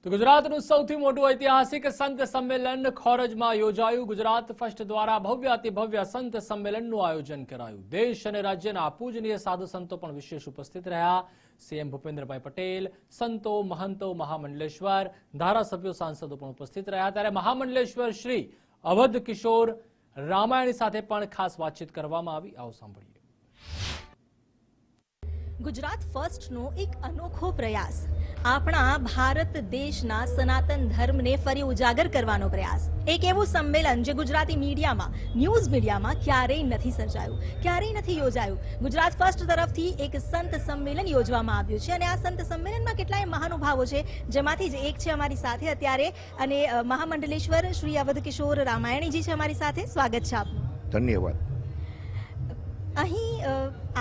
તો ગુજરાતનું સૌથી મોટું ઐતિહાસિક સંત સંમેલન ખોરજમાં યોજાયું। ગુજરાત ફર્સ્ટ દ્વારા ભવ્ય અતિ ભવ્ય સંત સંમેલનનું આયોજન કરાયું। દેશ અને રાજ્યના પૂજનીય સાધુ સંતો પણ વિશેષ ઉપસ્થિત રહ્યા। સીએમ ભૂપેન્દ્રભાઈ પટેલ, સંતો, મહંતો, મહામંડલેશ્વર, ધારાસભ્યો, સાંસદો પણ ઉપસ્થિત રહ્યા। ત્યારે મહામંડલેશ્વર શ્રી અવધ કિશોર રામાયણી સાથે પણ ખાસ વાતચીત કરવામાં આવી। આવો સાંભળીએ। ગુજરાત ફર્સ્ટનો એક અનોખો પ્રયાસ, આપણા ભારત દેશના સનાતન ધર્મને ફરી ઉજાગર કરવાનો પ્રયાસ। એક એવું સંમેલન જે ગુજરાતી મીડિયામાં, ન્યૂઝ મીડિયામાં ક્યારેય નથી સર્જાયું, ક્યારેય નથી યોજાયું। ગુજરાત ફર્સ્ટ તરફથી એક સંત સંમેલન યોજવામાં આવ્યું છે અને આ સંત સંમેલનમાં કેટલાય મહાનુભાવો છે, જેમાંથી જ એક છે અમારી સાથે અત્યારે, અને મહામંડલેશ્વર શ્રી અવધ કિશોર રામાયણીજી છે અમારી સાથે। સ્વાગત છે આપનું। ધન્યવાદ। અહીં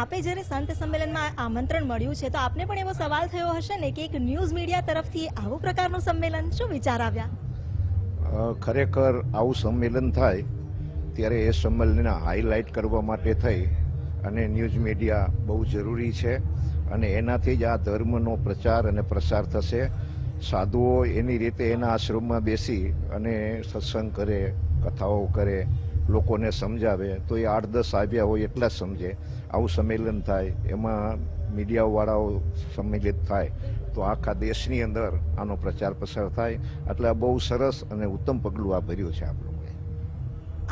આપે જ્યારે સંત સંમેલનમાં આમંત્રણ મળ્યું છે તો આપને પણ એવો સવાલ થયો હશે ને કે એક ન્યૂઝ મીડિયા તરફથી આવું પ્રકારનું સંમેલન, શું વિચાર આવ્યા? ખરેખર આવું સંમેલન થાય ત્યારે એ સંમેલનને હાઇલાઇટ કરવા માટે થઈ અને ન્યૂઝ મીડિયા બહુ જરૂરી છે અને એનાથી જ આ ધર્મનો પ્રચાર અને પ્રસાર થશે। સાધુઓ એની રીતે એના આશ્રમમાં બેસી અને સત્સંગ કરે, કથાઓ કરે, લોકોને સમજાવે તો એ 8-10 આવ્યા હોય એટલા જ સમજે। આવું સંમેલન થાય, એમાં મીડિયાવાળાઓ સંમેલિત થાય તો આખા દેશની અંદર આનો પ્રચાર પ્રસાર થાય। એટલે બહુ સરસ અને ઉત્તમ પગલું આ ભર્યું છે આપ લોકોએ।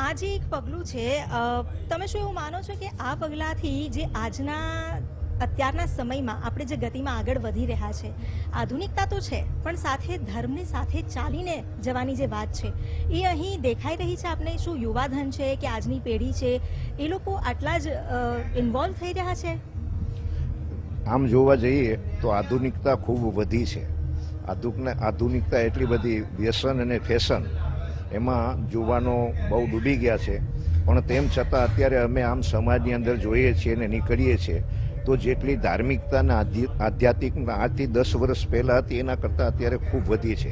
આ જે એક પગલું છે, તમે શું એવું માનો છો કે આ પગલાથી જે આજના અત્યારના સમયમાં આપણે જે ગતિમાં આગળ વધી રહ્યા છે, આધુનિકતા તો છે પણ સાથે ધર્મની સાથે ચાલીને જવાની જે વાત છે એ અહીં દેખાઈ રહી છે આપને? શું યુવાધન છે કે આજની પેઢી છે એ લોકો આટલા જ ઇન્વોલ્વ થઈ રહ્યા છે? આમ જોવા જઈએ તો આધુનિકતા ખૂબ વધી છે। આધુનિકતા એટલી બધી, વ્યસન અને ફેશન એમાં યુવાનો બહુ ડૂબી ગયા છે। પણ તેમ છતાં અત્યારે અમે આમ સમાજની અંદર જોઈએ છીએ અને નીકળીએ છીએ તો જેટલી ધાર્મિકતાના આધ્યાત્મિકના આજથી 10 વર્ષ પહેલાં હતી એના કરતાં અત્યારે ખૂબ વધી છે।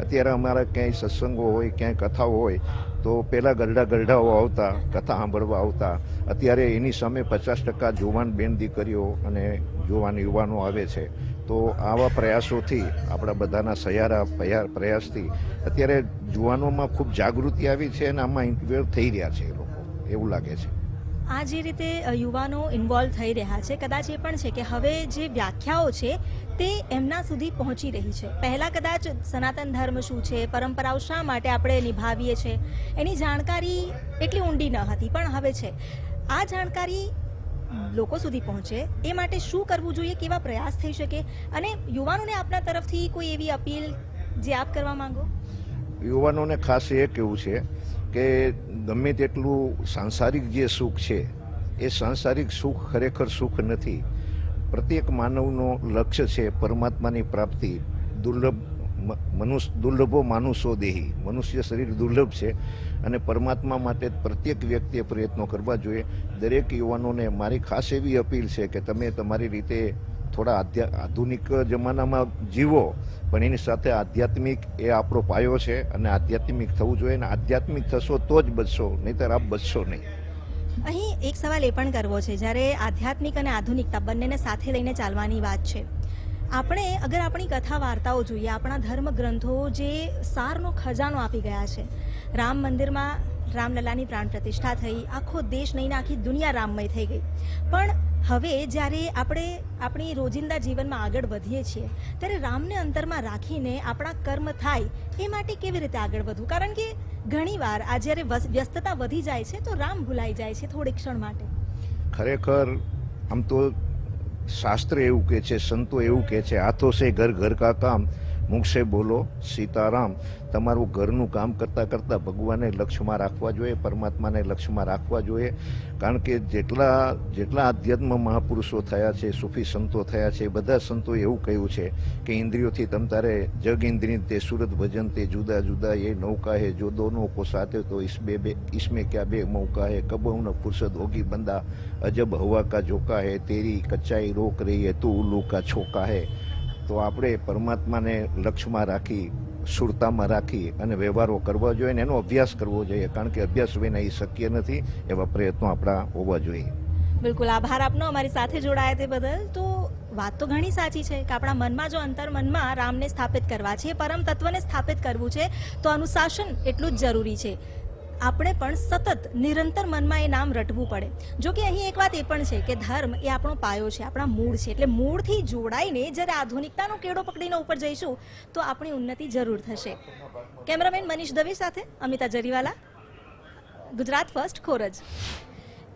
અત્યારે અમારા ક્યાંય સત્સંગો હોય, ક્યાંય કથાઓ હોય તો પહેલાં ગરડાઓ આવતા, કથા સાંભળવા આવતા। અત્યારે એની સામે 50% જુવાન બેન દીકરીઓ અને જુવાન યુવાનો આવે છે। તો આવા પ્રયાસોથી, આપણા બધાના સહિયારા પ્રયાસથી અત્યારે જુવાનોમાં ખૂબ જાગૃતિ આવી છે અને આમાં ઇન્વોલ્વ થઈ રહ્યા છે એ લોકો, એવું લાગે છે। આ જે રીતે યુવાનો ઇન્વોલ્વ થઈ રહ્યા છે, કદાચ એ પણ છે કે હવે જે વ્યાખ્યાઓ છે તે એમના સુધી પહોંચી રહી છે। પહેલાં કદાચ સનાતન ધર્મ શું છે, પરંપરાઓ શા માટે આપણે નિભાવીએ છીએ, એની જાણકારી એટલી ઊંડી ન હતી, પણ હવે છે। આ જાણકારી લોકો સુધી પહોંચે એ માટે શું કરવું જોઈએ, કેવા પ્રયાસ થઈ શકે? અને યુવાનોને આપના તરફથી કોઈ એવી અપીલ જે આપ કરવા માંગો? યુવાનોને ખાસ એ કહેવું છે કે ગમે તેટલું સાંસારિક જે સુખ છે એ સાંસારિક સુખ ખરેખર સુખ નથી। પ્રત્યેક માનવનો લક્ષ્ય છે પરમાત્માની પ્રાપ્તિ। દુર્લભો માનુષો દેહી, મનુષ્ય શરીર દુર્લભ છે અને પરમાત્મા માટે પ્રત્યેક વ્યક્તિએ પ્રયત્નો કરવા જોઈએ। દરેક યુવાનોને મારી ખાસ એવી અપીલ છે કે તમે તમારી રીતે થોડા આધુનિક જમાનામાં જીવો પણ એની સાથે આધ્યાત્મિક એ આપણો પાયો છે અને આધ્યાત્મિક થવું જોઈએ। અને આધ્યાત્મિક થશો તો જ બચશો, નહીંતર આપ બચશો નહીં। અહીં એક સવાલ એ પણ કરવો છે, જ્યારે આધ્યાત્મિક અને આધુનિકતા બંનેને સાથે લઈને ચાલવાની વાત છે, આપણે અગર આપણી કથા વાર્તાઓ જોઈએ, આપણા ધર્મ ગ્રંથો જે સારનો ખજાનો આપી ગયા છે, રામ મંદિરમાં રામલલાની પ્રાણ પ્રતિષ્ઠા થઈ, આખો દેશ નહીં, આખી દુનિયા રામમય થઈ ગઈ। પણ હવે જ્યારે આપણે આપણી રોજિંદા જીવનમાં આગળ વધીએ છીએ ત્યારે રામને અંતરમાં રાખીને આપણા કર્મ થાય એ માટે કેવી રીતે આગળ વધવું? કારણ કે ઘણીવાર આ જ્યારે વ્યસ્તતા વધી જાય છે તો રામ ભૂલાઈ જાય છે થોડી ક્ષણ માટે। ખરેખર આમ તો શાસ્ત્ર એવું કહે છે, સંતો એવું કહે છે, હાથો સે ઘર કા કામ, મુખ સે બોલો સીતારામ। તમારું ઘરનું કામ કરતાં કરતાં ભગવાનને લક્ષ્યમાં રાખવા જોઈએ, પરમાત્માને લક્ષ્યમાં રાખવા જોઈએ। કારણ કે જેટલા આધ્યાત્મ મહાપુરુષો થયા છે, સૂફી સંતો થયા છે, બધા સંતોએ એવું કહ્યું છે કે ઇન્દ્રિયોથી તમ તારે જગ ઇન્દ્રિય તે સુરત ભજન તે જુદા જુદા એ નૌકા હે જો દોનો કો સાથે તો इसमें क्या बे मौका है कब न फुर्सत होगी बंदा अजब हवा का झोंका है तेरी कच्चाई रोक रही है तू उल्लू का छोका है। તો આપણે પરમાત્માને લક્ષ્યમાં રાખી, સુરતામાં રાખી અને વ્યવહારો કરવા જોઈએ અને એનો અભ્યાસ કરવો જોઈએ। કારણ કે અભ્યાસ વિના એ શક્ય નથી। એવા પ્રયત્નો આપણા હોવા જોઈએ। બિલકુલ, આભાર આપનો અમારી સાથે જોડાયા તે બદલ। તો વાત તો ઘણી સાચી છે કે આપણા મનમાં જો અંતર્મનમાં રામને સ્થાપિત કરવા છે, પરમ તત્વને સ્થાપિત કરવું છે, તો અનુશાસન એટલું જ જરૂરી છે. આપણે પણ સતત નિરંતર મનમાં એ નામ રટવું પડે. જો કે અહીં એક વાત એ પણ છે કે ધર્મ એ આપણો પાયો છે, આપણા મૂળ છે. એટલે મૂળથી જોડાઈને જ્યારે આધુનિકતાનો કેડો પકડીને ઉપર જઈશું તો આપણી ઉન્નતિ જરૂર થશે. કેમેરામેન મનીષ દવે સાથે અમિતા જરીવાલા, ગુજરાત ફર્સ્ટ, ખોરજ.